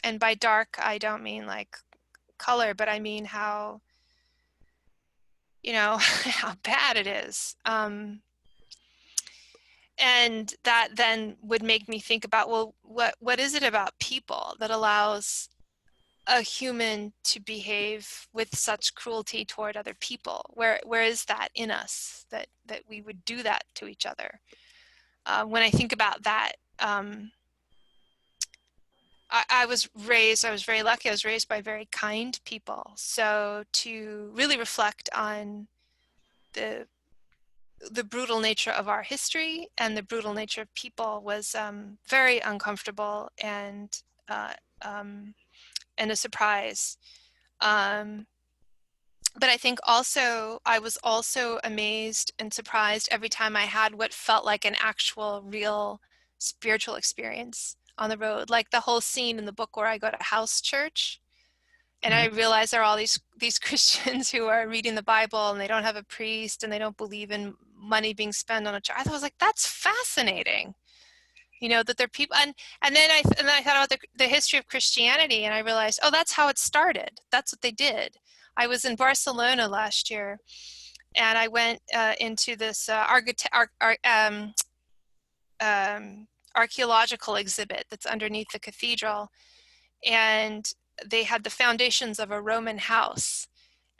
And by dark, I don't mean color, but I mean how, how bad it is. And that then would make me think about, well, what is it about people that allows a human to behave with such cruelty toward other people? Where is that in us, that we would do that to each other? When I think about that, I was very lucky. I was raised by very kind people. So to really reflect on the brutal nature of our history and the brutal nature of people was very uncomfortable and a surprise. But I think also I was also amazed and surprised every time I had what felt like an actual real spiritual experience on the road, like the whole scene in the book where I go to house church. And I realized there are all these Christians who are reading the Bible, and they don't have a priest, and they don't believe in money being spent on a church. I was like, that's fascinating, that there are people. And then I thought about the history of Christianity, and I realized, oh, that's how it started. That's what they did. I was in Barcelona last year, and I went into this archaeological exhibit that's underneath the cathedral, and they had the foundations of a Roman house.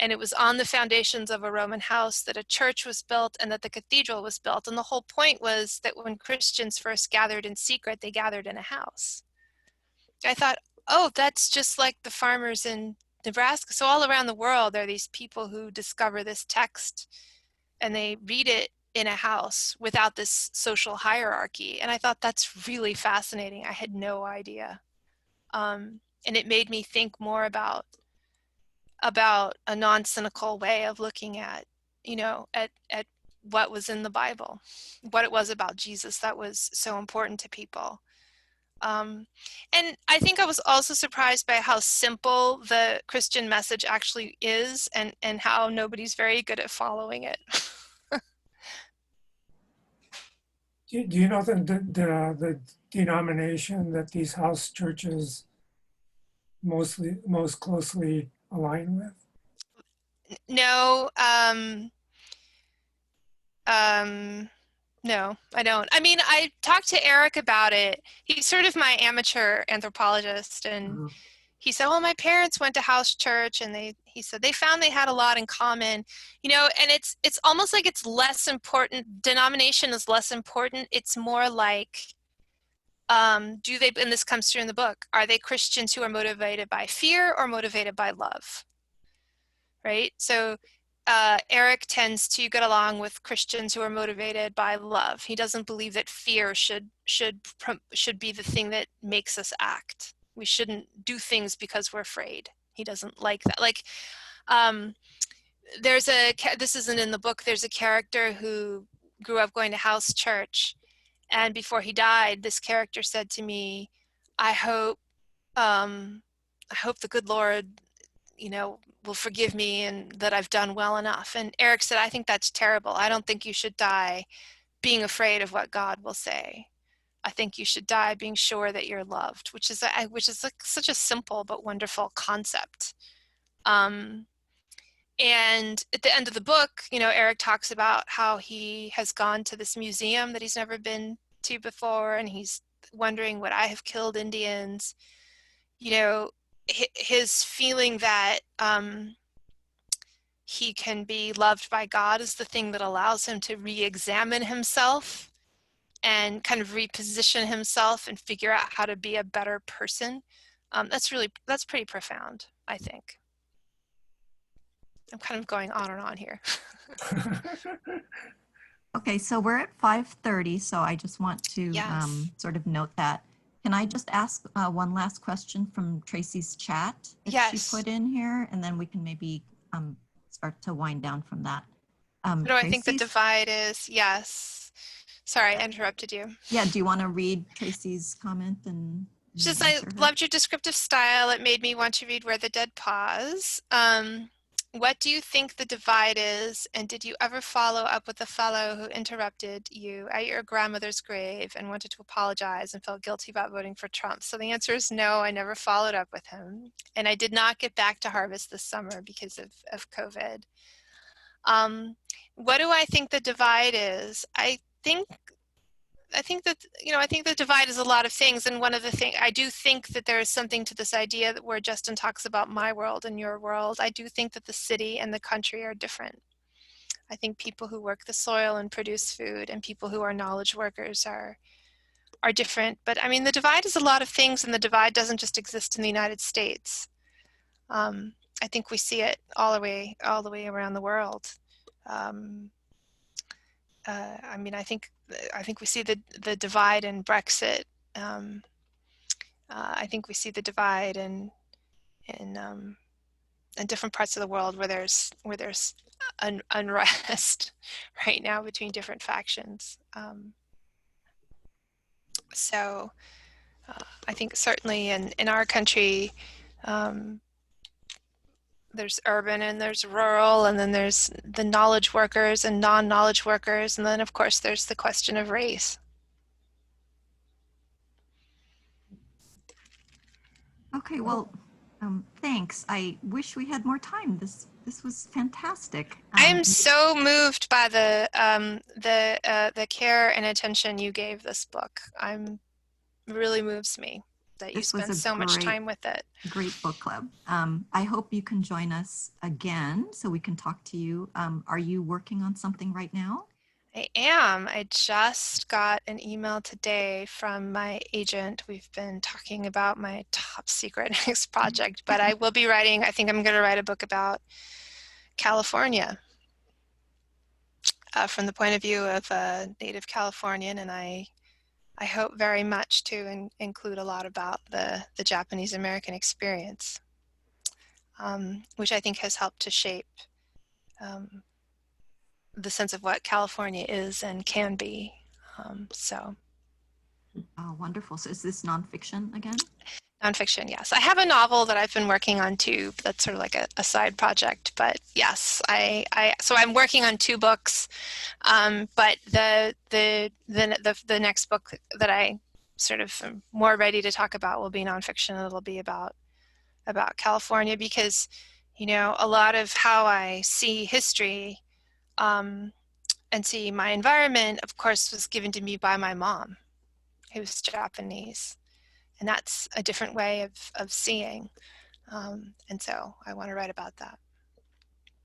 And it was on the foundations of a Roman house that a church was built and that the cathedral was built. And the whole point was that when Christians first gathered in secret, they gathered in a house. I thought, oh, that's just like the farmers in Nebraska. So all around the world, there are these people who discover this text and they read it in a house without this social hierarchy. And I thought that's really fascinating. I had no idea. And it made me think more about a non-cynical way of looking at, at what was in the Bible, what it was about Jesus that was so important to people. And I think I was also surprised by how simple the Christian message actually is, and how nobody's very good at following it. Do you know the denomination that these house churches most closely align with? No, no, I don't. I mean, I talked to Eric about it. He's sort of my amateur anthropologist, and he said, well, my parents went to house church, and he said they found they had a lot in common, and it's almost like it's less important. Denomination is less important. It's more like, do they, and this comes through in the book, are they Christians who are motivated by fear or motivated by love? Right? So Eric tends to get along with Christians who are motivated by love. He doesn't believe that fear should be the thing that makes us act. We shouldn't do things because we're afraid. He doesn't like that. Like, this isn't in the book, there's a character who grew up going to house church, and before he died, this character said to me, I hope the good Lord, will forgive me and that I've done well enough. And Eric said, I think that's terrible. I don't think you should die being afraid of what God will say. I think you should die being sure that you're loved, which is like such a simple but wonderful concept. And at the end of the book, Eric talks about how he has gone to this museum that he's never been to before, and he's wondering, would I have killed Indians? His feeling that he can be loved by God is the thing that allows him to re-examine himself and kind of reposition himself and figure out how to be a better person. That's pretty profound, I think. I'm kind of going on and on here. Okay, so we're at 5:30, so I just want to Yes. sort of note that. Can I just ask one last question from Tracy's chat that Yes. she put in here, and then we can maybe start to wind down from that. What do I think the Tracy's- divide is? Yes. Sorry, I interrupted you. Yeah, do you want to read Tracy's comment and Just, I answer her? loved your descriptive style. It made me want to read Where the Dead Pause. What do you think the divide is? And did you ever follow up with the fellow who interrupted you at your grandmother's grave and wanted to apologize and felt guilty about voting for Trump? So the answer is no, I never followed up with him. And I did not get back to Harvest this summer because of COVID. What do I think the divide is? I think that, I think the divide is a lot of things. And one of the things, I do think that there is something to this idea that where Justin talks about my world and your world, I do think that the city and the country are different. I think people who work the soil and produce food and people who are knowledge workers are different. But I mean, the divide is a lot of things, and the divide doesn't just exist in the United States. I think we see it all the way around the world. I mean, I think we see the divide in Brexit. I think we see the divide in different parts of the world where there's unrest right now between different factions. So I think certainly in our country, there's urban and there's rural, and then there's the knowledge workers and non-knowledge workers, and then of course there's the question of race. Okay, well, thanks. I wish we had more time. This This was fantastic. I am so moved by the care and attention you gave this book. Really moves me that you This was spent a so much time with it. great book club. I hope you can join us again so we can talk to you. Are you working on something right now? I am. I just got an email today from my agent. We've been talking about my top secret next project, but I will be writing, I think I'm going to write a book about California from the point of view of a native Californian, and I hope very much to include a lot about the Japanese American experience, which I think has helped to shape the sense of what California is and can be. So. Oh, wonderful. So is this nonfiction again? Nonfiction, yes. I have a novel that I've been working on too. That's sort of like a side project, but yes, so I'm working on 2 books, but the next book that I sort of am more ready to talk about will be nonfiction. It'll be about California because, you know, a lot of how I see history and see my environment, of course, was given to me by my mom, who's Japanese. And that's a different way of seeing. And so I want to write about that.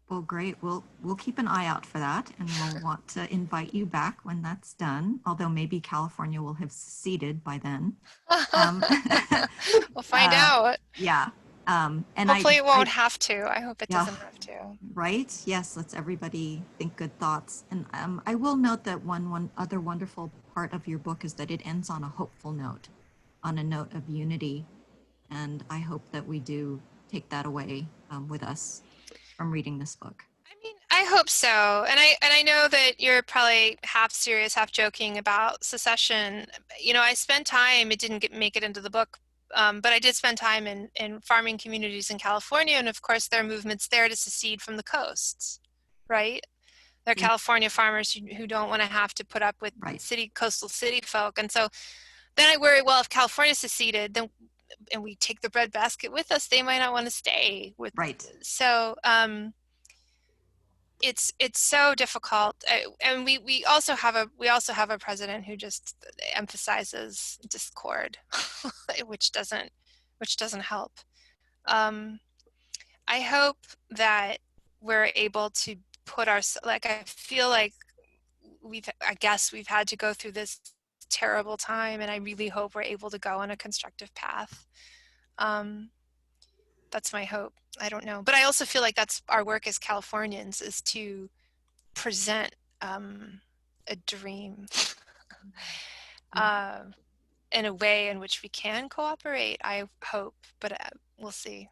Well, great. We'll keep an eye out for that, and we'll want to invite you back when that's done, although maybe California will have seceded by then. We'll find out. Yeah. And hopefully it won't have to. I hope it Yeah. doesn't have to. Right? Yes, let's everybody think good thoughts. And I will note that one other wonderful part of your book is that it ends on a hopeful note, on a note of unity. And I hope that we do take that away with us from reading this book. I mean, I hope so. And I know that you're probably half serious, half joking about secession. You know, I spent time, it didn't make it into the book, but I did spend time in farming communities in California. And of course, there are movements there to secede from the coasts, right? There are California farmers who don't want to have to put up with coastal city folk. And so then I worry, well, if California seceded, then and we take the breadbasket with us, they might not want to stay with. Right. So it's so difficult, and we also have a president who just emphasizes discord, which doesn't help. I hope that we're able to put I feel like I guess we've had to go through this terrible time, and I really hope we're able to go on a constructive path. That's my hope. I don't know, but I also feel like that's our work as Californians, is to present a dream in a way in which we can cooperate, I hope, but we'll see.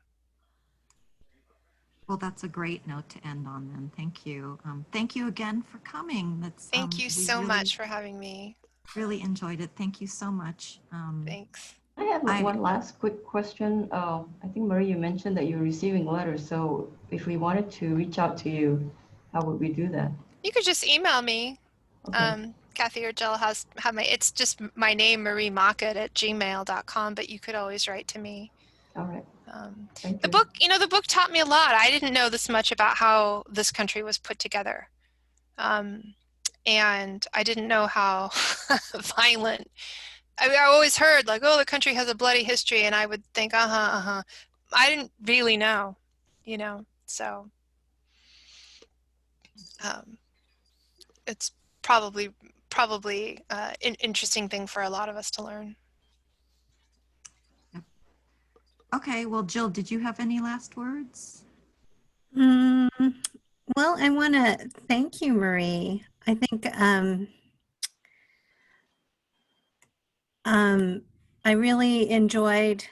Well, that's a great note to end on then. Thank you. Thank you again for coming. Thank you so much for having me. Really enjoyed it. Thank you so much. Thanks. I have one last quick question. I think, Marie, you mentioned that you're receiving letters. So if we wanted to reach out to you, how would we do that? You could just email me. Okay. Kathy or Jill have it's just my name, Marie Mutsuki at gmail.com, but you could always write to me. All right. Thank the you. The book taught me a lot. I didn't know this much about how this country was put together. And I didn't know how violent. I always heard like, oh, the country has a bloody history, and I would think, I didn't really know, so it's probably an interesting thing for a lot of us to learn. Okay, well, Jill, did you have any last words? Well, I want to thank you, Marie. I think I really enjoyed,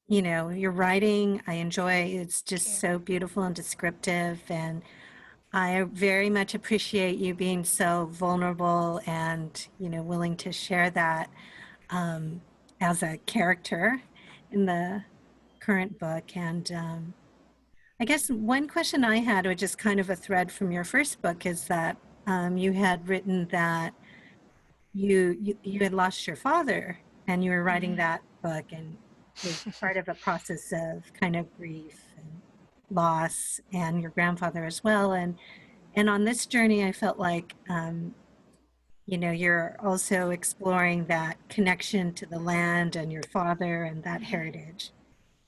your writing. It's just so beautiful and descriptive, and I very much appreciate you being so vulnerable and, willing to share that as a character in the current book. And I guess one question I had, which is kind of a thread from your first book, is that you had written that you had lost your father, and you were writing that book, and it was part of a process of kind of grief and loss and your grandfather as well. And on this journey, I felt like, you know, you're also exploring that connection to the land and your father and that heritage.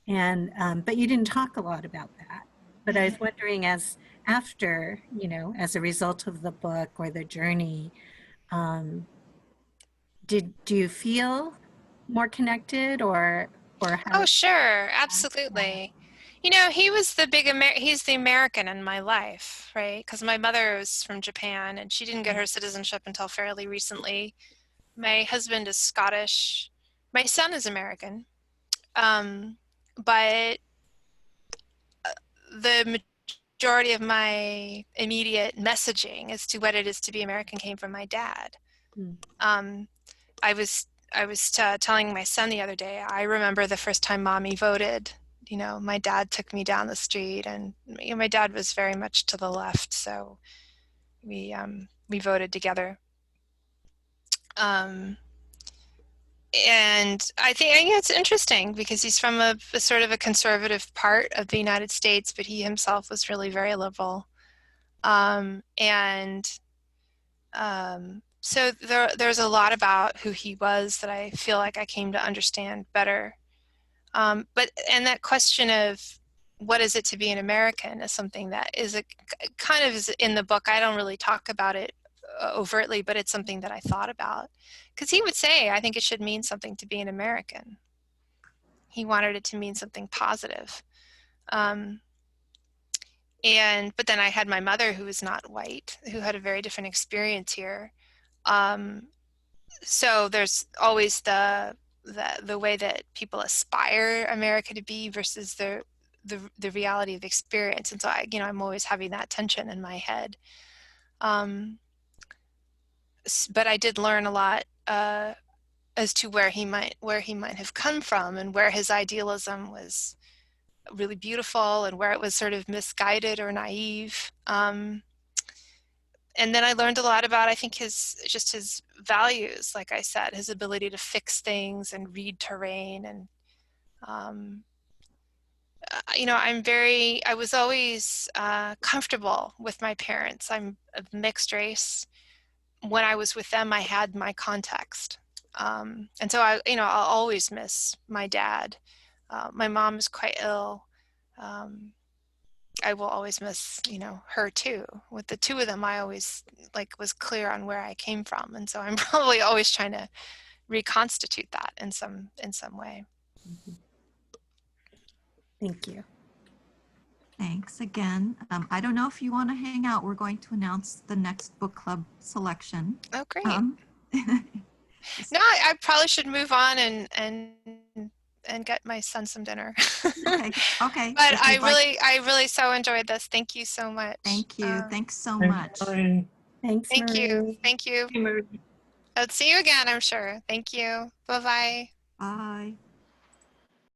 And, but you didn't talk a lot about that. But I was wondering, as after, you know, as a result of the book or the journey, do you feel more connected or Oh, how? sure, Yeah. absolutely. You know, he was the he's the American in my life, right? Because my mother was from Japan and she didn't get her citizenship until fairly recently. My husband is Scottish. My son is American. But the majority of my immediate messaging as to what it is to be American came from my dad. Mm. I was telling my son the other day, I remember the first time mommy voted. You know, my dad took me down the street, and you know, my dad was very much to the left, so we voted together. And I think it's interesting because he's from a sort of a conservative part of the United States, but he himself was really very liberal. So there's a lot about who he was that I feel like I came to understand better. But that question of what is it to be an American is something that is a kind of is in the book. I don't really talk about it overtly, but it's something that I thought about because he would say, I think it should mean something to be an American. He wanted it to mean something positive. But then I had my mother who was not white, who had a very different experience here. So there's always the way that people aspire America to be versus the reality of experience. And so I'm always having that tension in my head. But I did learn a lot as to where he might have come from and where his idealism was really beautiful and where it was sort of misguided or naive. And then I learned a lot about, I think, his values, like I said, his ability to fix things and read terrain. And, I was always comfortable with my parents. I'm of mixed race. When I was with them, I had my context. And so I'll always miss my dad. My mom is quite ill. I will always miss, her too. With the two of them, I always was clear on where I came from, and so I'm probably always trying to reconstitute that in some way. Thank you. Thanks again. I don't know if you want to hang out. We're going to announce the next book club selection. Oh, great. No, I probably should move on and get my son some dinner. Okay. But I really so enjoyed this. Thank you so much. Thank you. Thanks so Thank much. you. Thanks, Thank Marie. you. Thank you. Hey, Marie. I'll see you again, I'm sure. Thank you. Bye-bye. Bye.